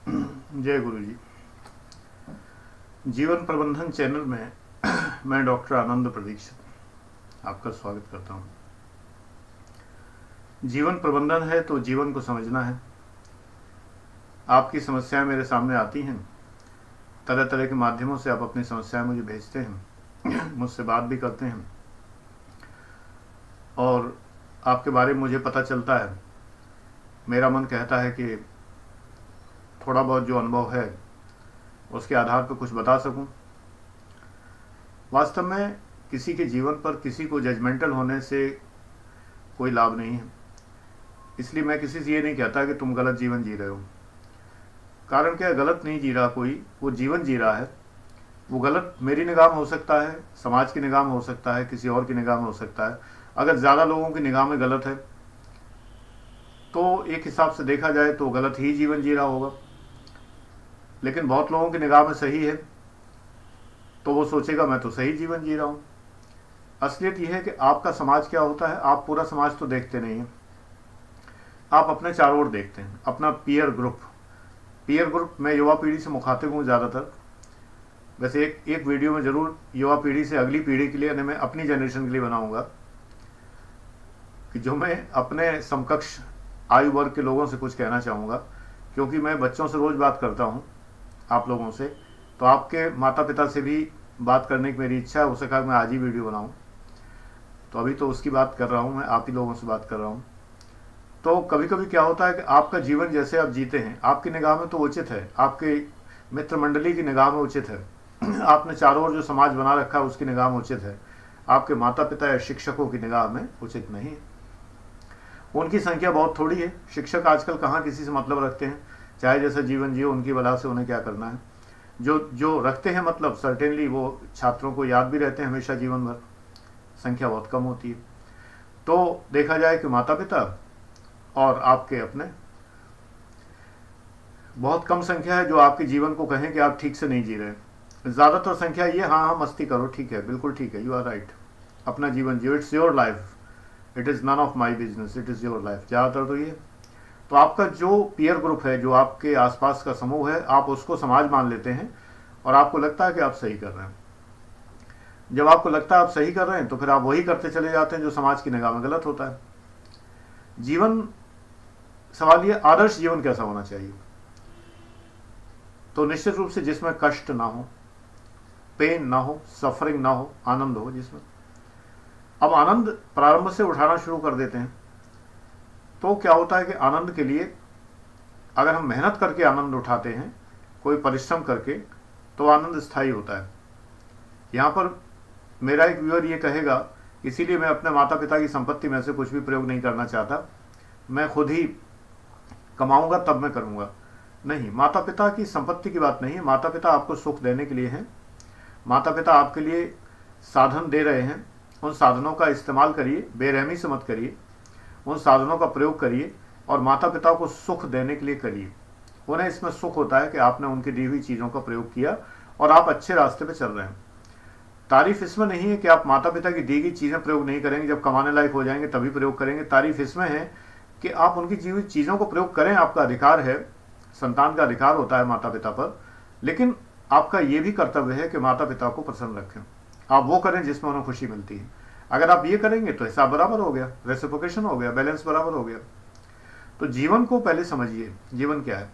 जय गुरु जी। जीवन प्रबंधन चैनल में मैं डॉक्टर आनंद प्रदीक्षित आपका स्वागत करता हूँ। जीवन प्रबंधन है तो जीवन को समझना है। आपकी समस्याएं मेरे सामने आती हैं, तरह तरह के माध्यमों से आप अपनी समस्याएं मुझे भेजते हैं, मुझसे बात भी करते हैं और आपके बारे में मुझे पता चलता है। मेरा मन कहता है कि थोड़ा बहुत जो अनुभव है उसके आधार पर कुछ बता सकूं। वास्तव में किसी के जीवन पर किसी को जजमेंटल होने से कोई लाभ नहीं है, इसलिए मैं किसी से ये नहीं कहता कि तुम गलत जीवन जी रहे हो। कारण क्या, गलत नहीं जी रहा कोई, वो जीवन जी रहा है। वो गलत मेरी निगाह में हो सकता है, समाज की निगाह में हो सकता है, किसी और की निगाह में हो सकता है। अगर ज़्यादा लोगों की निगाह में गलत है तो एक हिसाब से देखा जाए तो गलत ही जीवन जी रहा होगा। लेकिन बहुत लोगों की निगाह में सही है तो वो सोचेगा मैं तो सही जीवन जी रहा हूँ। असलियत यह है कि आपका समाज क्या होता है, आप पूरा समाज तो देखते नहीं हैं, आप अपने चारों ओर देखते हैं। अपना पीयर ग्रुप मैं युवा पीढ़ी से मुखातिब हूँ ज़्यादातर। वैसे एक वीडियो में ज़रूर युवा पीढ़ी से अगली पीढ़ी के लिए, यानी मैं अपनी जनरेशन के लिए बनाऊँगा, कि जो मैं अपने समकक्ष आयु वर्ग के लोगों से कुछ कहना चाहूँगा। क्योंकि मैं बच्चों से रोज़ बात करता हूँ, आप लोगों से, तो आपके माता पिता से भी बात करने की मेरी इच्छा है। उसे कहा मैं आज ही वीडियो बनाऊं, तो अभी तो उसकी बात कर रहा हूं, मैं आप ही लोगों से बात कर रहा हूं। तो कभी कभी क्या होता है कि आपका जीवन जैसे आप जीते हैं आपकी निगाह में तो उचित है, आपके मित्र मंडली की निगाह में उचित है, आपने चारों ओर जो समाज बना रखा है उसकी निगाह में उचित है, आपके माता पिता या शिक्षकों की निगाह में उचित नहीं है। उनकी संख्या बहुत थोड़ी है। शिक्षक आजकल कहाँ किसी से मतलब रखते हैं, चाहे जैसा जीवन जियो उनकी वजह से उन्हें क्या करना है। जो रखते हैं मतलब, सर्टेनली वो छात्रों को याद भी रहते हैं हमेशा जीवन भर। संख्या बहुत कम होती है। तो देखा जाए कि माता पिता और आपके अपने, बहुत कम संख्या है जो आपके जीवन को कहें कि आप ठीक से नहीं जी रहे। ज़्यादातर संख्या ये, हाँ मस्ती करो, ठीक है, बिल्कुल ठीक है, यू आर राइट, अपना जीवन जियो, it's your life, it is none of my business, it is your life. ज़्यादातर तो ये। तो आपका जो पीयर ग्रुप है, जो आपके आसपास का समूह है, आप उसको समाज मान लेते हैं और आपको लगता है कि आप सही कर रहे हैं। जब आपको लगता है आप सही कर रहे हैं तो फिर आप वही करते चले जाते हैं जो समाज की निगाह में गलत होता है। जीवन, सवाल ये, आदर्श जीवन कैसा होना चाहिए? तो निश्चित रूप से जिसमें कष्ट ना हो, पेन ना हो, सफरिंग ना हो, आनंद हो जिसमें। अब आनंद प्रारंभ से उठाना शुरू कर देते हैं तो क्या होता है कि आनंद के लिए अगर हम मेहनत करके आनंद उठाते हैं, कोई परिश्रम करके, तो आनंद स्थायी होता है। यहाँ पर मेरा एक व्यूअर ये कहेगा, इसीलिए मैं अपने माता पिता की संपत्ति में से कुछ भी प्रयोग नहीं करना चाहता, मैं खुद ही कमाऊंगा तब मैं करूंगा। नहीं, माता पिता की संपत्ति की बात नहीं है। माता पिता आपको सुख देने के लिए हैं। माता पिता आपके लिए साधन दे रहे हैं, उन साधनों का इस्तेमाल करिए, बेरहमी से मत करिए, उन साधनों का प्रयोग करिए और माता पिता को सुख देने के लिए करिए। उन्हें इसमें सुख होता है कि आपने उनकी दी हुई चीज़ों का प्रयोग किया और आप अच्छे रास्ते पे चल रहे हैं। तारीफ इसमें नहीं है कि आप माता पिता की दी गई चीज़ें प्रयोग नहीं करेंगे, जब कमाने लायक हो जाएंगे तभी प्रयोग करेंगे। तारीफ इसमें है कि आप उनकी दी हुई चीज़ों को प्रयोग करें, आपका अधिकार है, संतान का अधिकार होता है माता पिता पर। लेकिन आपका ये भी कर्तव्य है कि माता पिता को प्रसन्न रखें। आप वो करें जिसमें उन्हें खुशी मिलती है। अगर आप ये करेंगे तो हिसाब बराबर हो गया, रेसिप्रोकेशन हो गया, बैलेंस बराबर हो गया। तो जीवन को पहले समझिए, जीवन क्या है।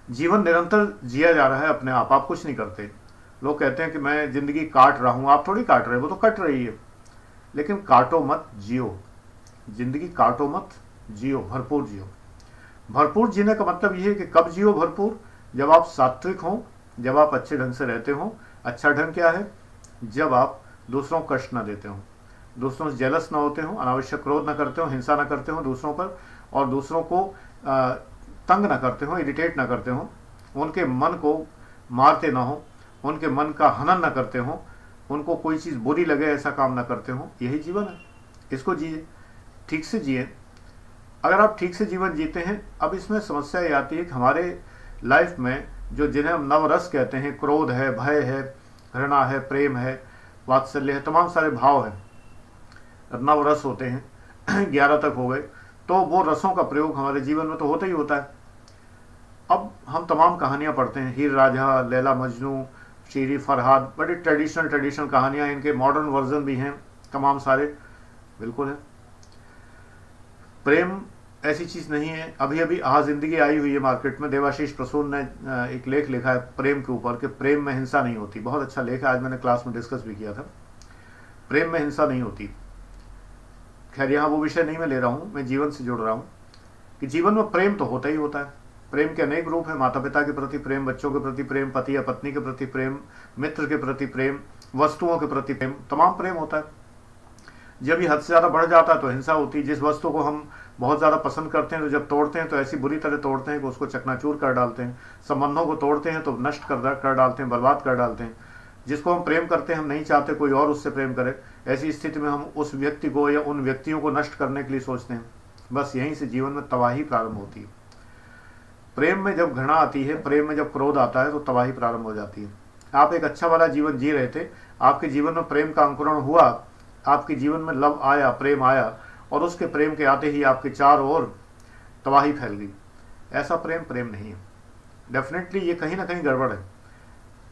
जीवन निरंतर जिया जा रहा है अपने आप कुछ नहीं करते। लोग कहते हैं कि मैं जिंदगी काट रहा हूं, आप थोड़ी काट रहे, वो तो कट रही है। लेकिन काटो मत, जियो। जिंदगी काटो मत, जियो, भरपूर जियो। भरपूर जीने का मतलब यह है कि कब जियो भरपूर? जब आप सात्विक हों, जब आप अच्छे ढंग से रहते हों। अच्छा ढंग क्या है? जब आप दूसरों को कष्ट न देते हों, दूसरों से जेलस ना होते हों, अनावश्यक क्रोध ना करते हों, हिंसा ना करते हों दूसरों पर, और दूसरों को तंग ना करते हों, इरिटेट ना करते हों, उनके मन को मारते ना हों, उनके मन का हनन ना करते हों, उनको कोई चीज़ बुरी लगे ऐसा काम ना करते हों। यही जीवन है, इसको जिए, ठीक से जिए। अगर आप ठीक से जीवन जीते हैं, अब इसमें समस्या ये आती है कि हमारे लाइफ में जो, जिन्हें हम नवरस कहते हैं, क्रोध है, भय है, घृणा है, प्रेम है, वात्सल्य है, तमाम सारे भाव हैं, नवरस होते हैं, 11 तक हो गए। तो वो रसों का प्रयोग हमारे जीवन में तो होता ही होता है। अब हम तमाम कहानियाँ पढ़ते हैं, हीर राझा, लैला मजनू, शीरी फरहाद, बड़ी ट्रेडिशनल कहानियाँ, इनके मॉडर्न वर्जन भी हैं तमाम सारे, बिल्कुल है। प्रेम ऐसी चीज़ नहीं है। अभी अभी जिंदगी आई हुई है मार्केट में, देवाशीष प्रसून ने एक लेख लिखा है प्रेम के ऊपर कि प्रेम में हिंसा नहीं होती। बहुत अच्छा लेख है, आज मैंने क्लास में डिस्कस भी किया था। प्रेम में हिंसा नहीं होती। खैर यहाँ वो विषय नहीं मैं ले रहा हूँ, मैं जीवन से जुड़ रहा हूँ कि जीवन में प्रेम तो होता ही होता है। प्रेम के अनेक रूप हैं, माता पिता के प्रति प्रेम, बच्चों के प्रति प्रेम, पति या पत्नी के प्रति प्रेम, मित्र के प्रति प्रेम, वस्तुओं के प्रति प्रेम, तमाम प्रेम होता है। जब ये हद से ज़्यादा बढ़ जाता है तो हिंसा होती है। जिस वस्तु को हम बहुत ज़्यादा पसंद करते हैं तो जब तोड़ते हैं तो ऐसी बुरी तरह तोड़ते हैं कि उसको चकनाचूर कर डालते हैं। संबंधों को तोड़ते हैं तो नष्ट कर डालते हैं, बर्बाद कर डालते हैं। जिसको हम प्रेम करते हैं हम नहीं चाहते कोई और उससे प्रेम करे, ऐसी स्थिति में हम उस व्यक्ति को या उन व्यक्तियों को नष्ट करने के लिए सोचते हैं। बस यहीं से जीवन में तबाही प्रारंभ होती है। प्रेम में जब घृणा आती है, प्रेम में जब क्रोध आता है तो तबाही प्रारंभ हो जाती है। आप एक अच्छा वाला जीवन जी रहे थे, आपके जीवन में प्रेम का अंकुरण हुआ, आपके जीवन में लव आया, प्रेम आया, और उसके प्रेम के आते ही आपके चारों ओर तबाही फैल गई। ऐसा प्रेम प्रेम नहीं है। डेफिनेटली ये कहीं ना कहीं गड़बड़ है,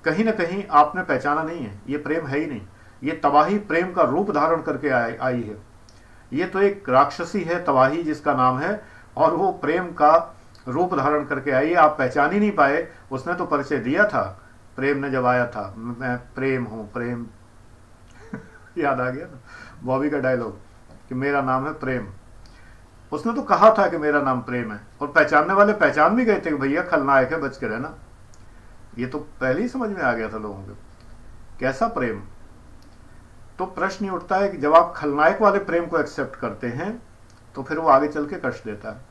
कहीं ना कहीं आपने पहचाना नहीं है, ये प्रेम है ही नहीं। ये तबाही प्रेम का रूप धारण करके आई है। ये तो एक राक्षसी है तबाही जिसका नाम है, और वो प्रेम का रूप धारण करके आई है। आप पहचान ही नहीं पाए। उसने तो परिचय दिया था प्रेम ने जब आया था, मैं प्रेम हूँ, प्रेम याद आ गया ना बॉबी का डायलॉग कि मेरा नाम है प्रेम। उसने तो कहा था कि मेरा नाम प्रेम है, और पहचानने वाले पहचान भी गए थे कि भैया खलनायक है, बच के रहना। ये तो पहले ही समझ में आ गया था लोगों को। कैसा प्रेम? तो प्रश्न ये उठता है कि जब आप खलनायक वाले प्रेम को एक्सेप्ट करते हैं तो फिर वो आगे चल के कष्ट देता है।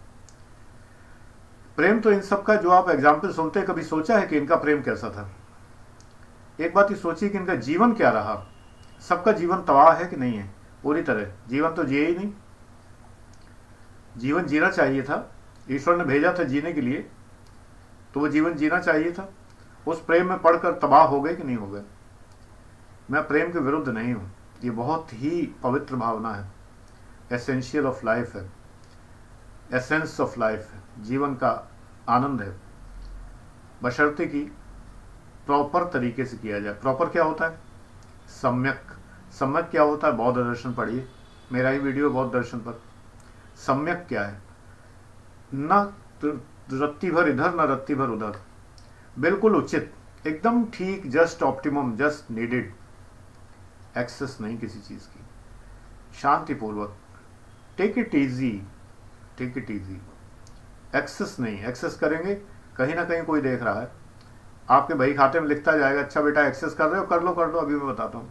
प्रेम तो इन सब का जो आप एग्जाम्पल सुनते हैं, कभी सोचा है कि इनका प्रेम कैसा था? एक बात ये सोचिए कि इनका जीवन क्या रहा। सबका जीवन तबाह है कि नहीं है? पूरी तरह जीवन तो जिए ही नहीं। जीवन जीना चाहिए था, ईश्वर ने भेजा था जीने के लिए, तो वो जीवन जीना चाहिए था। उस प्रेम में पढ़कर तबाह हो गए कि नहीं हो गए? मैं प्रेम के विरुद्ध नहीं हूं, ये बहुत ही पवित्र भावना है, एसेंशियल ऑफ लाइफ है, एसेंस ऑफ लाइफ है, जीवन का आनंद है, बशर्ते कि प्रॉपर तरीके से किया जाए। प्रॉपर क्या होता है? सम्यक। सम्यक क्या होता है? बौद्ध दर्शन पढ़िए, मेरा ही वीडियो बौद्ध दर्शन पर। सम्यक क्या है? न रत्ती भर इधर न रत्ती भर उधर, बिल्कुल उचित, एकदम ठीक, just optimum, just needed. Excess नहीं किसी चीज की, शांतिपूर्वक, take it easy, take it easy. Excess नहीं, एक्सेस करेंगे कहीं ना कहीं कोई देख रहा है, आपके बही खाते में लिखता जाएगा, अच्छा बेटा एक्सेस कर रहे हो, कर लो कर लो, अभी मैं बताता हूँ।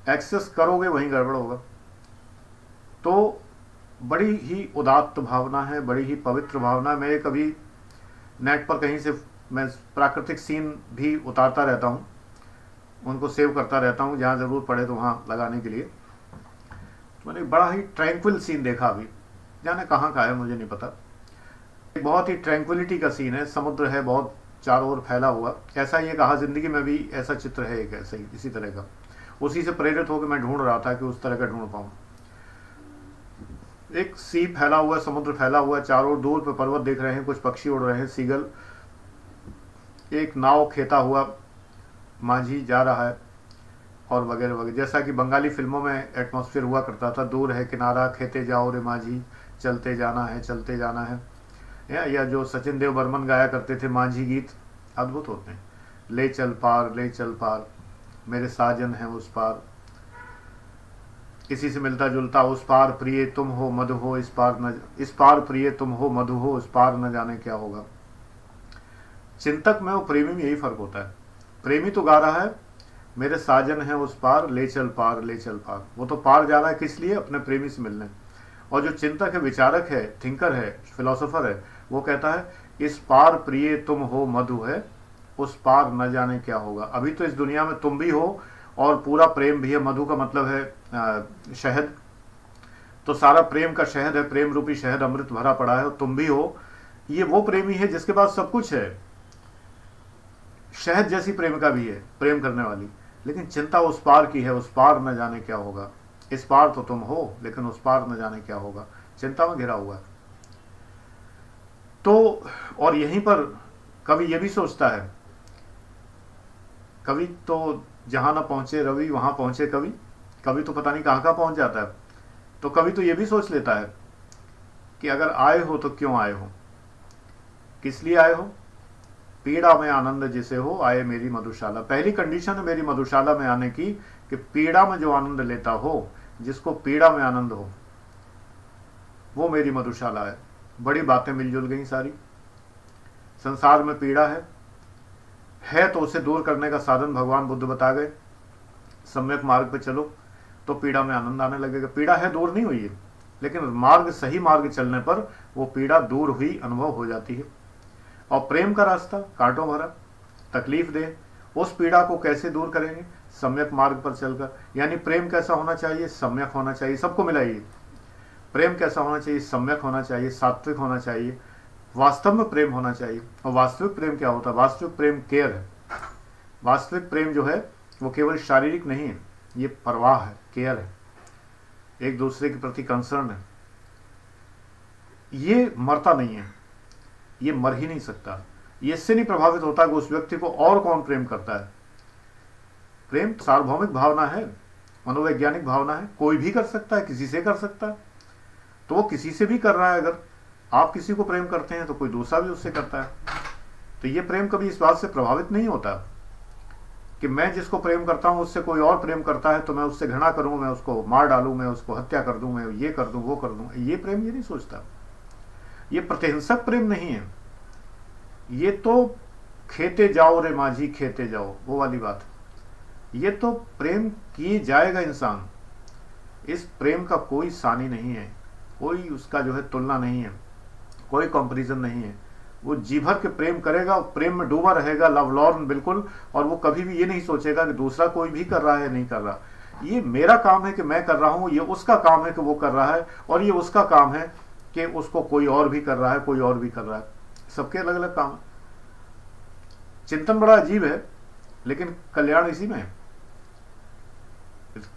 एक्सेस करोगे वहीं गड़बड़ होगा। तो बड़ी ही उदात्त भावना है, बड़ी ही पवित्र भावना है। मैं कभी नेट पर कहीं से मैं प्राकृतिक सीन भी उतारता रहता हूँ, उनको सेव करता रहता हूँ, जहाँ ज़रूरत पड़े तो वहाँ लगाने के लिए। तो मैंने बड़ा ही ट्रैंक्विल सीन देखा अभी, जाने कहाँ का है मुझे नहीं पता। एक बहुत ही ट्रैंक्विलिटी का सीन है, समुद्र है बहुत चारों ओर फैला हुआ। ऐसा ही एक जिंदगी में भी ऐसा चित्र है, एक ऐसा ही इसी तरह का। उसी से प्रेरित होकर मैं ढूंढ रहा था कि उस तरह का ढूंढ पाऊँ। एक सी फैला हुआ, समुद्र फैला हुआ, चारों दूर पे पर्वत दिख रहे हैं, कुछ पक्षी उड़ रहे हैं, सीगल, एक नाव खेता हुआ माझी जा रहा है, और वगैरह वगैरह, जैसा कि बंगाली फिल्मों में एटमॉस्फेयर हुआ करता था। दूर है किनारा, खेते जाओ रे माझी, चलते जाना है, चलते जाना है। या जो सचिन देव बर्मन गाया करते थे माझी गीत, अद्भुत होते हैं। ले चल पार, ले चल पार, मेरे साजन है उस पार, इसी से मिलता जुलता, उस पार प्रिय तुम हो मधु हो, इस पार प्रिय तुम हो मधु हो, उस पार न जाने क्या होगा। चिंतक में और प्रेमी में यही फर्क होता है। प्रेमी तो गा रहा है मेरे साजन है उस पार, ले चल पार, ले चल पार। वो तो पार जा रहा है किस लिए? अपने प्रेमी से मिलने। और जो चिंतक है, विचारक है, थिंकर है, फिलोसोफर है, वो कहता है इस पार प्रिय तुम हो मधु है, उस पार न जाने क्या होगा। अभी तो इस दुनिया में तुम भी हो और पूरा प्रेम भी है। मधु का मतलब है शहद, तो सारा प्रेम का शहद है, प्रेम रूपी शहद अमृत भरा पड़ा है, और तुम भी हो। ये वो प्रेमी है जिसके पास सब कुछ है, शहद जैसी प्रेमिका भी है, प्रेम करने वाली, लेकिन चिंता उस पार की है, उस पार न जाने क्या होगा। इस पार तो तुम हो, लेकिन उस पार न जाने क्या होगा, चिंता में घिरा हुआ है। तो और यहीं पर कवि ये भी सोचता है, कवि तो जहां ना पहुंचे रवि वहां पहुंचे कवि, कवि तो पता नहीं कहां कहां पहुंच जाता है। तो कवि तो ये भी सोच लेता है कि अगर आए हो तो क्यों आए हो, किस लिए आए हो, पीड़ा में आनंद जिसे हो आए मेरी मधुशाला। पहली कंडीशन है मेरी मधुशाला में आने की कि पीड़ा में जो आनंद लेता हो, जिसको पीड़ा में आनंद हो, वो मेरी मधुशाला है। बड़ी बातें मिलजुल गई सारी। संसार में पीड़ा है तो उसे दूर करने का साधन भगवान बुद्ध बता गए। सम्यक मार्ग पे चलो तो पीड़ा में आनंद आने लगेगा। पीड़ा है, दूर नहीं हुई है, लेकिन मार्ग, सही मार्ग चलने पर वो पीड़ा दूर हुई अनुभव हो जाती है। और प्रेम का रास्ता कांटों भरा, तकलीफ दे, उस पीड़ा को कैसे दूर करेंगे, सम्यक मार्ग पर चलकर। यानी प्रेम कैसा होना चाहिए, सम्यक होना चाहिए। सबको मिलाइए, प्रेम कैसा होना चाहिए, सम्यक होना चाहिए, सात्विक होना चाहिए, वास्तव में प्रेम होना चाहिए। और वास्तविक प्रेम क्या होता है, वास्तविक प्रेम केयर है। वास्तविक प्रेम जो है वो केवल शारीरिक नहीं है, ये परवाह है, केयर है, एक दूसरे के प्रति कंसर्न है। ये मरता नहीं है, ये मर ही नहीं सकता। ये इससे नहीं प्रभावित होता कि उस व्यक्ति को और कौन प्रेम करता है। प्रेम सार्वभौमिक भावना है, मनोवैज्ञानिक भावना है, कोई भी कर सकता है, किसी से कर सकता है। तो वो किसी से भी कर रहा है। अगर आप किसी को प्रेम करते हैं तो कोई दूसरा भी उससे करता है। तो ये प्रेम कभी इस बात से प्रभावित नहीं होता कि मैं जिसको प्रेम करता हूं उससे कोई और प्रेम करता है तो मैं उससे घृणा करूं, मैं उसको मार डालूं, मैं उसको हत्या कर दूं, मैं ये कर दूं, वो कर दूं। ये प्रेम ये नहीं सोचता। ये प्रतिहिंसक प्रेम नहीं है। ये तो खेते जाओ रे माझी खेते जाओ, वो वाली बात। ये तो प्रेम किए जाएगा इंसान। इस प्रेम का कोई सानी नहीं है, कोई उसका जो है तुलना नहीं है, कोई कंपैरिजन नहीं है। वो जी भर के प्रेम करेगा, प्रेम में डूबा रहेगा, लवलॉर्न बिल्कुल। और वो कभी भी ये नहीं सोचेगा कि दूसरा कोई भी कर रहा है नहीं कर रहा। ये मेरा काम है कि मैं कर रहा हूं, ये उसका काम है कि वो कर रहा है, और ये उसका काम है कि उसको कोई और भी कर रहा है, कोई और भी कर रहा है। सबके अलग अलग काम है। चिंतन बड़ा अजीब है, लेकिन कल्याण इसी में है।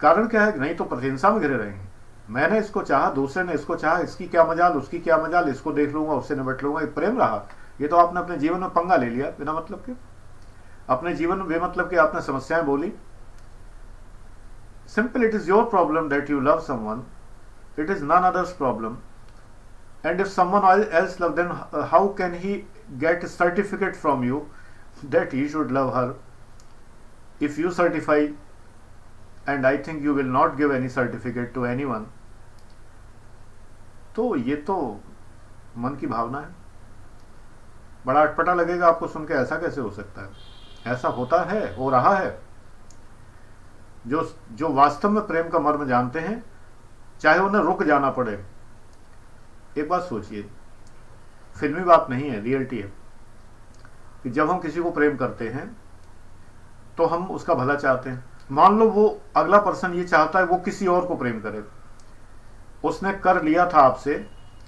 कारण क्या है, नहीं तो प्रतिहिंसा में घिरे रहेंगे। मैंने इसको चाहा, दूसरे ने इसको चाहा, इसकी क्या मजाल, उसकी क्या मजाल, इसको देख लूंगा, उससे निपट लूंगा। ये प्रेम रहा। ये तो आपने अपने जीवन में पंगा ले लिया बिना मतलब के। अपने जीवन में बेमतलब के आपने समस्याएं बोली। Simple, it is your problem that you love someone, it is none others problem. And if someone else love, then how can he get certificate from you that he should love her if you certify, and I think you will not give any certificate to anyone। तो ये तो मन की भावना है। बड़ा अटपटा लगेगा आपको सुन के, ऐसा कैसे हो सकता है। ऐसा होता है, हो रहा है। जो वास्तव में प्रेम का मर्म जानते हैं, चाहे उन्हें रुक जाना पड़े। एक बात सोचिए, फिल्मी बात नहीं है, रियलिटी है कि जब हम किसी को प्रेम करते हैं तो हम उसका भला चाहते हैं। मान लो वो अगला पर्सन ये चाहता है वो किसी और को प्रेम करे। उसने कर लिया था आपसे,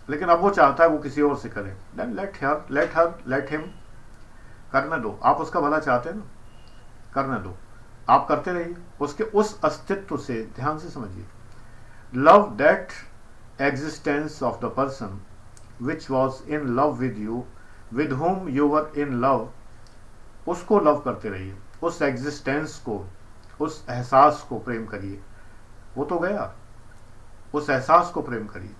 लेकिन अब वो चाहता है वो किसी और से करे। देन लेट हिम, करने दो। आप उसका भला चाहते हैं ना, करने दो, आप करते रहिए। उसके उस अस्तित्व से, ध्यान से समझिए, love that existence of the person which was in love with you, with home you were in love, उसको लव करते रहिए। उस एग्जिस्टेंस को, उस एहसास को प्रेम करिए। वो तो गया, उस एहसास को प्रेम करिए।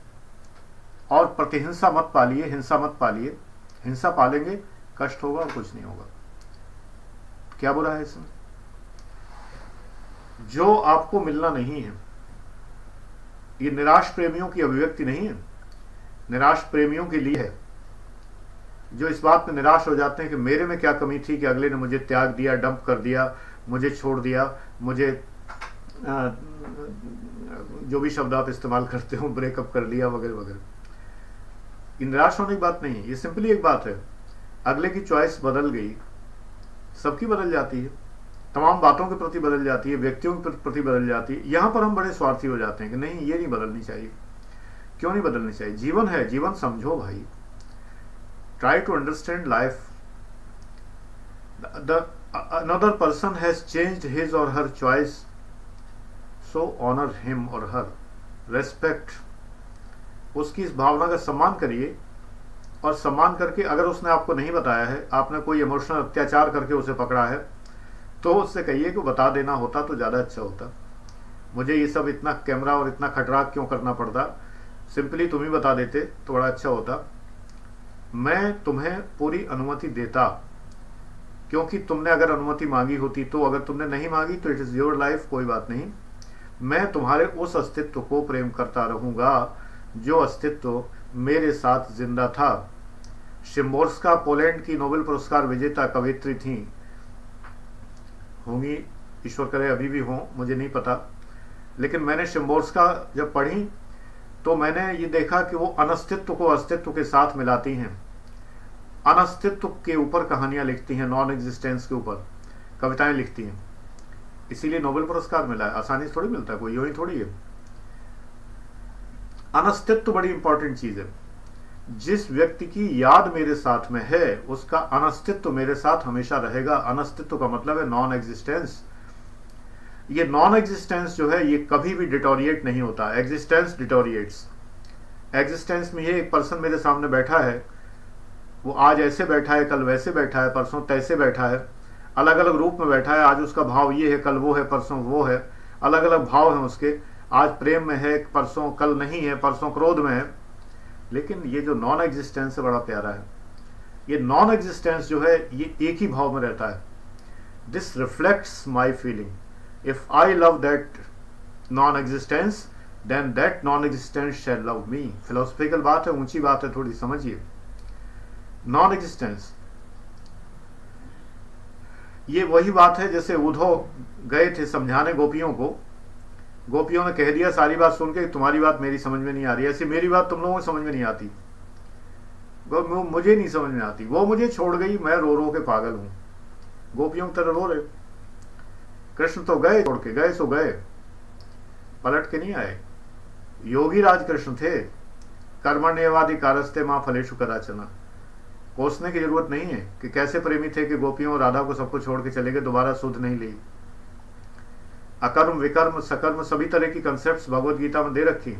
और प्रतिहिंसा मत पालिए, हिंसा मत पालिए। हिंसा पालेंगे कष्ट होगा और कुछ नहीं होगा। क्या बुरा है इसमें। जो आपको मिलना नहीं है, ये निराश प्रेमियों की अभिव्यक्ति नहीं है, निराश प्रेमियों के लिए है, जो इस बात में निराश हो जाते हैं कि मेरे में क्या कमी थी कि अगले ने मुझे त्याग दिया, डंप कर दिया, मुझे छोड़ दिया, मुझे जो भी शब्द आप इस्तेमाल करते हो, ब्रेकअप कर लिया वगैरह वगैरह। ये निराश होने की बात नहीं है, ये सिंपली एक बात है, अगले की चॉइस बदल गई, सबकी बदल जाती है, तमाम बातों के प्रति बदल जाती है, व्यक्तियों के प्रति बदल जाती है। यहां पर हम बड़े स्वार्थी हो जाते हैं कि नहीं ये नहीं बदलनी चाहिए। क्यों नहीं बदलनी चाहिए? जीवन है, जीवन समझो भाई। Try to understand life. Another person has changed his or her choice, so honor him or her, respect। उसकी इस भावना का सम्मान करिए और सम्मान करके, अगर उसने आपको नहीं बताया है, आपने कोई इमोशनल अत्याचार करके उसे पकड़ा है, तो उससे कहिए कि बता देना होता तो ज़्यादा अच्छा होता। मुझे ये सब इतना कैमरा और इतना खटराक क्यों करना पड़ता, सिंपली तुम ही बता देते तो बड़ा अच्छा होता। मैं तुम्हें पूरी अनुमति देता, क्योंकि तुमने अगर अनुमति मांगी होती तो, अगर तुमने नहीं मांगी तो इट इज़ योर लाइफ, कोई बात नहीं। मैं तुम्हारे उस अस्तित्व को प्रेम करता रहूँगा जो अस्तित्व मेरे साथ जिंदा था। शिम्बोर्स्का पोलैंड की नोबेल पुरस्कार विजेता कवयित्री थी, होंगी, ईश्वर करे अभी भी हों, मुझे नहीं पता। लेकिन मैंने शिम्बोर्स्का जब पढ़ी तो मैंने ये देखा कि वो अनस्तित्व को अस्तित्व के साथ मिलाती हैं, अनस्तित्व के ऊपर कहानियां लिखती हैं, नॉन एग्जिस्टेंस के ऊपर कविताएं लिखती हैं, इसीलिए नोबेल पुरस्कार मिला है। आसानी से थोड़ी मिलता है, कोई यूं ही थोड़ी है। अनस्तित्व बड़ी इंपॉर्टेंट चीज है। जिस व्यक्ति की याद मेरे साथ में है उसका अनस्तित्व मेरे साथ हमेशा रहेगा। अनस्तित्व का मतलब है नॉन एग्जिस्टेंस। ये नॉन एग्जिस्टेंस जो है ये कभी भी डिटोरिएट नहीं होता, एग्जिस्टेंस डिटोरिएट्स। एग्जिस्टेंस में ये एक पर्सन मेरे सामने बैठा है, वो आज ऐसे बैठा है, कल वैसे बैठा है, परसों तैसे बैठा है, अलग अलग रूप में बैठा है। आज उसका भाव ये है, कल वो है, परसों वो है, अलग अलग भाव हैं उसके। आज प्रेम में है, परसों कल नहीं है, परसों क्रोध में है। लेकिन ये जो नॉन एग्जिस्टेंस है बड़ा प्यारा है। ये नॉन एग्जिस्टेंस जो है ये एक ही भाव में रहता है। This reflects my feeling. If I love that non existence then that non existence shall love me. Philosophical बात है, ऊंची बात है, थोड़ी समझिए। नॉन एग्जिस्टेंस ये वही बात है जैसे उद्धव गए थे समझाने गोपियों को, गोपियों ने कह दिया सारी बात सुन के, तुम्हारी बात मेरी समझ में नहीं आ रही, ऐसी मेरी बात तुम लोगों को समझ में नहीं आती, वो मुझे नहीं समझ में आती, वो मुझे छोड़ गई, मैं रो रो के पागल हूं। गोपियों की तरह रो रहे। कृष्ण तो गए, छोड़ के गए सो गए, पलट के नहीं आए। योगी राज कृष्ण थे। कर्मण्येवादि कारस्ते मां फलेषु कदाचन। कोसने की जरूरत नहीं है कि कैसे प्रेमी थे कि गोपियों और राधा को सबको छोड़ के चले गए, दोबारा सुध नहीं ली। अकर्म विकर्म सकर्म सभी तरह की कंसेप्ट्स भगवत गीता में दे रखी।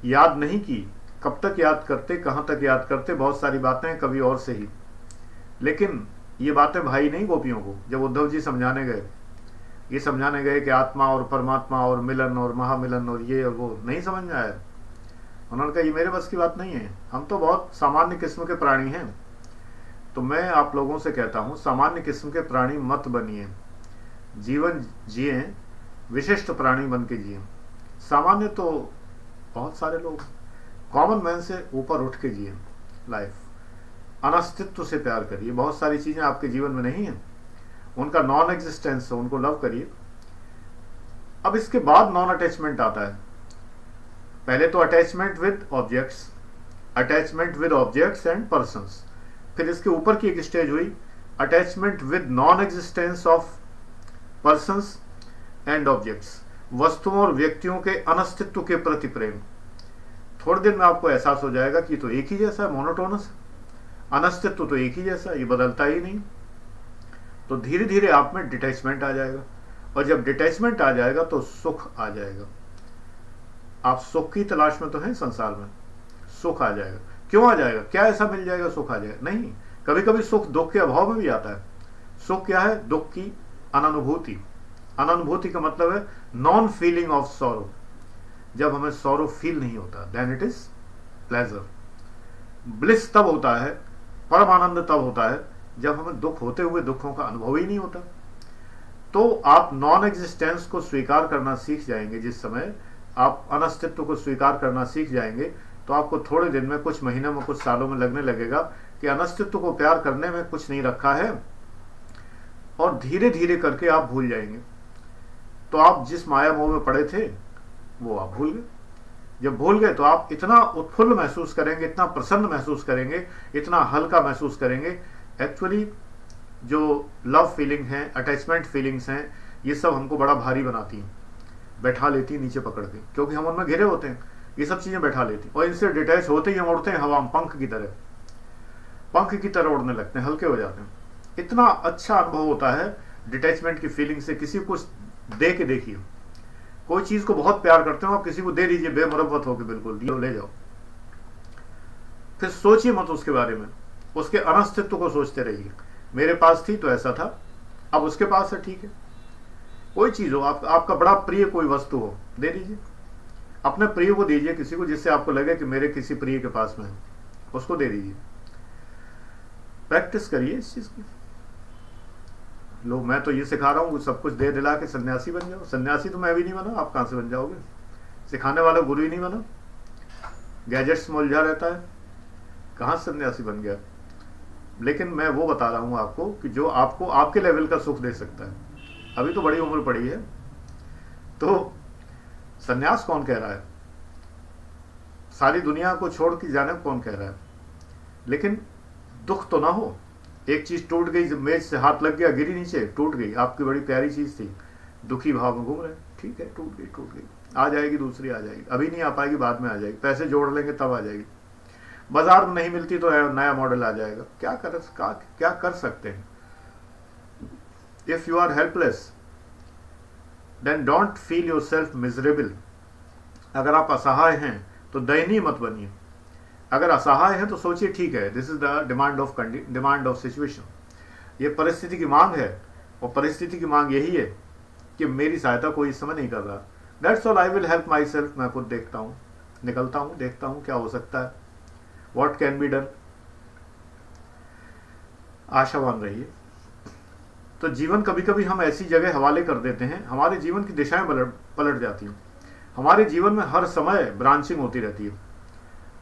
याद नहीं की, कब तक याद करते, कहां तक याद करते, बहुत सारी बातें कभी और से ही। लेकिन ये बातें भाई नहीं गोपियों को। जब उद्धव जी समझाने गए, ये समझाने गए कि आत्मा और परमात्मा और मिलन और महामिलन और ये और वो, नहीं समझ में आया। उन्होंने कहा ये मेरे बस की बात नहीं है, हम तो बहुत सामान्य किस्म के प्राणी हैं। तो मैं आप लोगों से कहता हूं, सामान्य किस्म के प्राणी मत बनिए, जीवन जिए, विशिष्ट प्राणी बन के जिए। सामान्य तो बहुत सारे लोग, कॉमन मैन से ऊपर उठ के जिए लाइफ। अनस्तित्व से प्यार करिए। बहुत सारी चीजें आपके जीवन में नहीं है, उनका नॉन एग्जिस्टेंस है, उनको लव करिए। अब इसके बाद नॉन अटैचमेंट आता है। पहले तो attachment with objects, attachment with objects and persons. फिर इसके ऊपर की एक स्टेज हुई attachment with non existence of persons and objects. वस्तुओं और व्यक्तियों के अनस्तित्व के प्रति प्रेम। थोड़ी देर में आपको एहसास हो जाएगा कि तो एक ही जैसा है, मोनोटोनस। अनस्तित्व तो एक ही जैसा, ये बदलता ही नहीं। तो धीरे धीरे आप में डिटैचमेंट आ जाएगा, और जब डिटैचमेंट आ जाएगा तो सुख आ जाएगा। आप सुख की तलाश में तो हैं संसार में, सुख आ जाएगा। क्यों आ जाएगा? क्या ऐसा मिल जाएगा सुख आ जाएगा? नहीं, कभी कभी सुख दुख के अभाव में भी आता है। सुख क्या है? दुख की अनुभूति। अनुभूति का मतलब है नॉन फीलिंग ऑफ सॉरो। जब हमें सॉरो फील नहीं होता, then it is pleasure. Bliss तब होता है, परम आनंद तब होता है जब हमें दुख होते हुए दुखों का अनुभव ही नहीं होता। तो आप नॉन एग्जिस्टेंस को स्वीकार करना सीख जाएंगे। जिस समय आप अनस्तित्व को स्वीकार करना सीख जाएंगे तो आपको थोड़े दिन में, कुछ महीनों में, कुछ सालों में लगने लगेगा कि अनस्तित्व को प्यार करने में कुछ नहीं रखा है, और धीरे धीरे करके आप भूल जाएंगे। तो आप जिस माया मोह में पड़े थे वो आप भूल गए। जब भूल गए तो आप इतना उत्फुल्ल महसूस करेंगे, इतना प्रसन्न महसूस करेंगे, इतना हल्का महसूस करेंगे। एक्चुअली जो लव फीलिंग है, अटैचमेंट फीलिंग्स हैं, ये सब हमको बड़ा भारी बनाती हैं, बैठा लेती हैं नीचे पकड़ के, क्योंकि हम उनमें घिरे होते हैं। ये सब चीजें बैठा लेती, और इनसे डिटैच होते ही हम उड़ते हैं हवा में, पंख की तरह उड़ने लगते हैं, हल्के हो जाते हैं। इतना अच्छा अनुभव होता है डिटैचमेंट की फीलिंग से। किसी को दे के देखिए, कोई चीज को बहुत प्यार करते हो आप, किसी को दे दीजिए बेमुरव्वत होकर, बिल्कुल ले जाओ, फिर सोचिए मत उसके बारे में, उसके अनस्तित्व को सोचते रहिए। मेरे पास थी तो ऐसा था, अब उसके पास है, ठीक है। कोई चीज हो, आपका बड़ा प्रिय कोई वस्तु हो, दे दीजिए। अपने प्रिय को दीजिए, किसी को जिससे आपको लगे कि मेरे किसी प्रिय के पास में है, उसको दे दीजिए। प्रैक्टिस करिए इस चीज की। लो, मैं तो ये सिखा रहा हूँ, सब कुछ दे दिला के सन्यासी बन जाओ। सन्यासी तो मैं भी नहीं बना, आप कहां से बन जाओगे? सिखाने वाला गुरु ही नहीं बना, गैजेट्स में उलझा रहता है, कहां सन्यासी बन गया? लेकिन मैं वो बता रहा हूं आपको कि जो आपको आपके लेवल का सुख दे सकता है। अभी तो बड़ी उम्र पड़ी है, तो सन्यास कौन कह रहा है? सारी दुनिया को छोड़ के जाने कौन कह रहा है? लेकिन दुख तो ना हो। एक चीज टूट गई, मेज से हाथ लग गया, गिरी नीचे, टूट गई, आपकी बड़ी प्यारी चीज थी, दुखी भाव में घूम रहे, ठीक है, टूट गई, आ जाएगी, दूसरी आ जाएगी। अभी नहीं आ पाएगी, बाद में आ जाएगी, पैसे जोड़ लेंगे तब आ जाएगी। बाजार में नहीं मिलती तो नया मॉडल आ जाएगा। क्या कर सकते हैं? If you are helpless then don't feel yourself miserable. अगर आप असहाय हैं तो दयनीय मत बनिए। अगर असहाय है तो सोचिए, ठीक है, this is the demand of situation, ये परिस्थिति की मांग है, और परिस्थिति की मांग यही है कि मेरी सहायता कोई इस समय नहीं कर रहा। That's all, I will help my self. मैं खुद देखता हूं, निकलता हूं, देखता हूं क्या हो सकता है, व्हाट कैन बी डन। आशावान रहिए। तो जीवन कभी कभी हम ऐसी जगह हवाले कर देते हैं, हमारे जीवन की दिशाएं पलट जाती हैं। हमारे जीवन में हर समय ब्रांचिंग होती रहती है।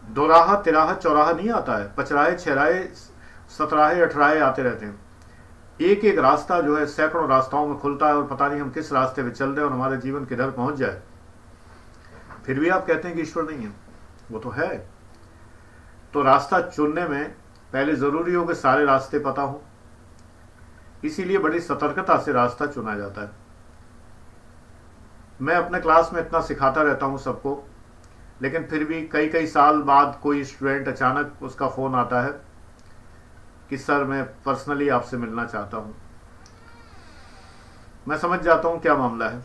दोराहा, तिराहा, चौराहा नहीं आता है, पचराहे, छराहे, सतराहे, अठराहे आते रहते हैं। एक एक रास्ता जो है सैकड़ों रास्ताओं में खुलता है, और पता नहीं हम किस रास्ते पे चल रहे हैं और हमारे जीवन किधर पहुंच जाए। फिर भी आप कहते हैं कि ईश्वर नहीं है। वो तो है। तो रास्ता चुनने में पहले जरूरी हो कि सारे रास्ते पता हो, इसीलिए बड़ी सतर्कता से रास्ता चुना जाता है। मैं अपने क्लास में इतना सिखाता रहता हूं सबको, लेकिन फिर भी कई कई साल बाद कोई स्टूडेंट अचानक उसका फोन आता है कि सर मैं पर्सनली आपसे मिलना चाहता हूं। मैं समझ जाता हूं क्या मामला है।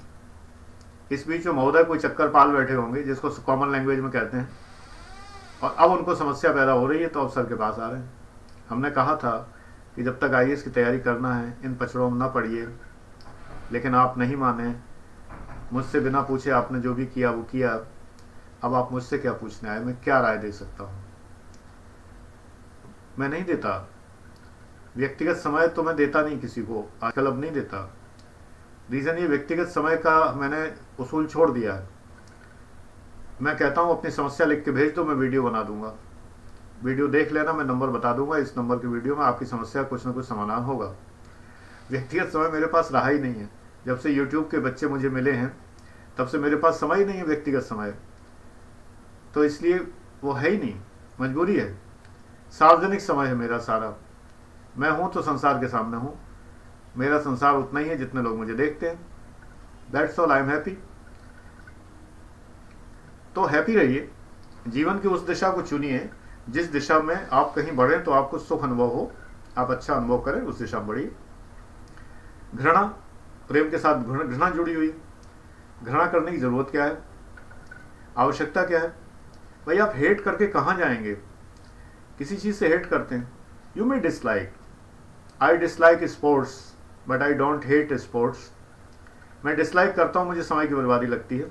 इस बीच में महोदय कोई चक्कर पाल बैठे होंगे, जिसको कॉमन लैंग्वेज में कहते हैं, और अब उनको समस्या पैदा हो रही है, तो अब सर के पास आ रहे हैं। हमने कहा था कि जब तक आईएएस की तैयारी करना है इन पचड़ों में ना पड़िए, लेकिन आप नहीं माने, मुझसे बिना पूछे आपने जो भी किया वो किया। अब आप मुझसे क्या पूछने आए? मैं क्या राय दे सकता हूं? मैं नहीं देता। व्यक्तिगत समय तो मैं देता नहीं किसी को, आजकल अब नहीं देता। रीजन ये, व्यक्तिगत समय का मैंने उसूल छोड़ दिया है। मैं कहता हूं अपनी समस्या लिख के भेज दो, मैं वीडियो बना दूंगा, वीडियो देख लेना, मैं नंबर बता दूंगा, इस नंबर की वीडियो में आपकी समस्या कुछ ना कुछ समाधान होगा। व्यक्तिगत समय मेरे पास रहा ही नहीं है। जब से यूट्यूब के बच्चे मुझे मिले हैं तब से मेरे पास समय ही नहीं है, व्यक्तिगत समय। तो इसलिए वो है ही नहीं, मजबूरी है। सार्वजनिक समय है मेरा सारा। मैं हूं तो संसार के सामने हूं, मेरा संसार उतना ही है जितने लोग मुझे देखते हैं। That's all, I am happy. तो हैप्पी रहिए, जीवन की उस दिशा को चुनिए जिस दिशा में आप कहीं बढ़े तो आपको सुख अनुभव हो, आप अच्छा अनुभव करें, उस दिशा में बढ़िए। घृणा, प्रेम के साथ घृणा जुड़ी हुई। घृणा करने की जरूरत क्या है? आवश्यकता क्या है? भाई आप हेट करके कहां जाएंगे? किसी चीज से हेट करते हैं, you may dislike. I dislike sports but I don't hate sports. मैं डिसलाइक करता हूं, मुझे समय की बर्बादी लगती है,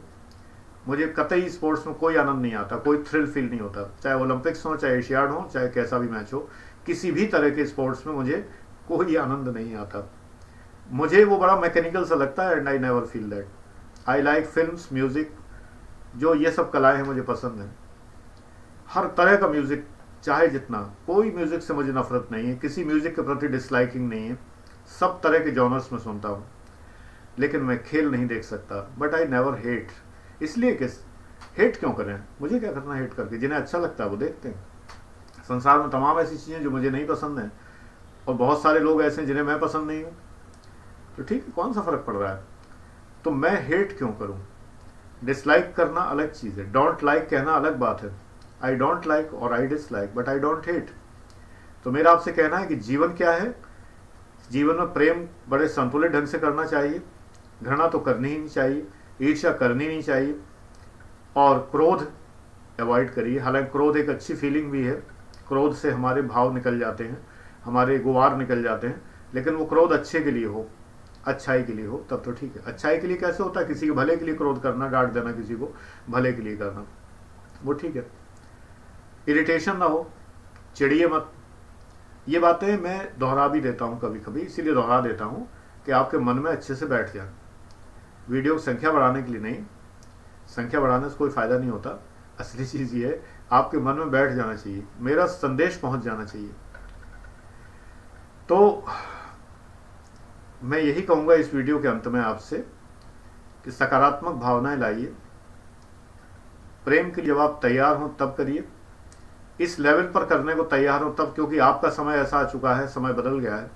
मुझे कतई स्पोर्ट्स में कोई आनंद नहीं आता, कोई थ्रिल फील नहीं होता। चाहे ओलंपिक्स हो, चाहे एशियाड हो, चाहे कैसा भी मैच हो, किसी भी तरह के स्पोर्ट्स में मुझे कोई आनंद नहीं आता। मुझे वो बड़ा मैकेनिकल सा लगता है, and I never feel that. I like films, music, जो ये सब कलाएं हैं मुझे पसंद है। हर तरह का म्यूजिक, चाहे जितना, कोई म्यूजिक से मुझे नफरत नहीं है, किसी म्यूजिक के प्रति डिसलाइकिंग नहीं है, सब तरह के जॉनर्स में सुनता हूँ। लेकिन मैं खेल नहीं देख सकता, बट आई नेवर हेट। इसलिए कि हेट क्यों करें? मुझे क्या करना हेट करके? जिन्हें अच्छा लगता है वो देखते हैं। संसार में तमाम ऐसी चीजें जो मुझे नहीं पसंद हैं, और बहुत सारे लोग ऐसे हैं जिन्हें मैं पसंद नहीं हूं, तो ठीक है, कौन सा फर्क पड़ रहा है? तो मैं हेट क्यों करूं? डिसलाइक करना अलग चीज है, डोंट लाइक कहना अलग बात है। आई डोंट लाइक और I dislike, but I don't hate. तो मेरा आपसे कहना है कि जीवन क्या है? जीवन में प्रेम बड़े संतुलित ढंग से करना चाहिए, घृणा तो करनी ही नहीं चाहिए, ईर्ष्या करनी नहीं चाहिए, और क्रोध अवॉइड करिए। हालांकि क्रोध एक अच्छी फीलिंग भी है, क्रोध से हमारे भाव निकल जाते हैं, हमारे गुवार निकल जाते हैं, लेकिन वो क्रोध अच्छे के लिए हो, अच्छाई के लिए हो, तब तो ठीक है। अच्छाई के लिए कैसे होता है? किसी के भले के लिए क्रोध करना, डांट देना किसी को, भले के लिए करना, वो ठीक है। इरिटेशन ना हो, चिड़िए मत। ये बातें मैं दोहरा भी देता हूँ कभी कभी, इसीलिए दोहरा देता हूँ कि आपके मन में अच्छे से बैठ जाए। वीडियो की संख्या बढ़ाने के लिए नहीं, संख्या बढ़ाने से कोई फायदा नहीं होता। असली चीज ये है, आपके मन में बैठ जाना चाहिए, मेरा संदेश पहुंच जाना चाहिए। तो मैं यही कहूंगा इस वीडियो के अंत में आपसे कि सकारात्मक भावनाएं लाइए। प्रेम के लिए जब आप तैयार हो तब करिए, इस लेवल पर करने को तैयार हो तब, क्योंकि आपका समय ऐसा आ चुका है, समय बदल गया है।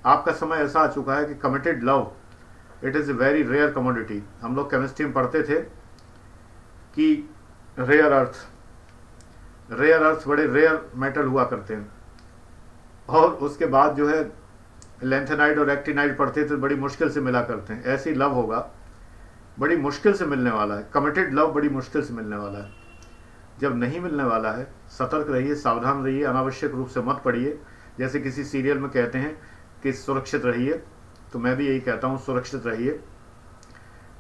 आपका समय ऐसा आ चुका है कि committed love it is a very rare commodity. हम लोग केमिस्ट्री में पढ़ते थे कि रेयर अर्थ बड़े रेयर मेटल हुआ करते हैं, और उसके बाद जो है लेंथेनाइड और एक्टिनाइड पढ़ते थे, बड़ी मुश्किल से मिला करते हैं। ऐसी लव होगा, बड़ी मुश्किल से मिलने वाला है। कमिटेड लव बड़ी मुश्किल से मिलने वाला है। जब नहीं मिलने वाला है, सतर्क रहिए, सावधान रहिए, अनावश्यक रूप से मत पढ़िए। जैसे किसी सीरियल में कहते हैं कि सुरक्षित रहिए, तो मैं भी यही कहता हूँ, सुरक्षित रहिए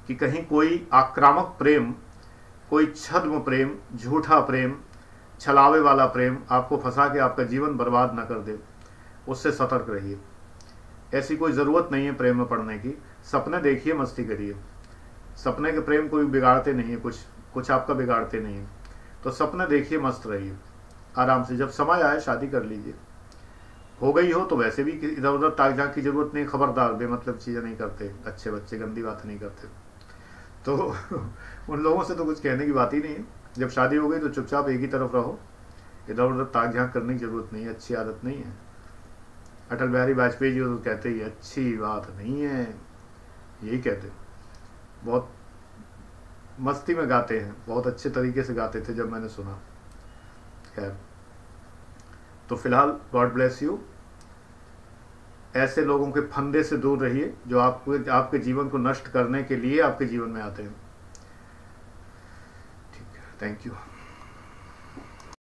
कि कहीं कोई आक्रामक प्रेम, कोई छद्म प्रेम, झूठा प्रेम, छलावे वाला प्रेम आपको फंसा के आपका जीवन बर्बाद ना कर दे, उससे सतर्क रहिए। ऐसी कोई ज़रूरत नहीं है प्रेम में पड़ने की। सपने देखिए, मस्ती करिए। सपने के प्रेम कोई बिगाड़ते नहीं है, कुछ आपका बिगाड़ते नहीं है। तो सपने देखिए, मस्त रहिए, आराम से। जब समय आए शादी कर लीजिए, हो गई हो तो वैसे भी इधर उधर ताक झाक की जरूरत नहीं। खबरदार, बेमतलब चीज़ें नहीं करते, अच्छे बच्चे गंदी बातें नहीं करते। तो उन लोगों से तो कुछ कहने की बात ही नहीं है। जब शादी हो गई तो चुपचाप एक ही तरफ रहो, इधर उधर ताक झाक करने की जरूरत नहीं है, अच्छी आदत नहीं है। अटल बिहारी वाजपेयी जी तो कहते ही अच्छी बात नहीं है, यही कहते। बहुत मस्ती में गाते हैं, बहुत अच्छे तरीके से गाते थे जब मैंने सुना। खैर, तो फिलहाल गॉड ब्लेस यू। ऐसे लोगों के फंदे से दूर रहिए जो आपके जीवन को नष्ट करने के लिए आपके जीवन में आते हैं। ठीक है, थैंक यू।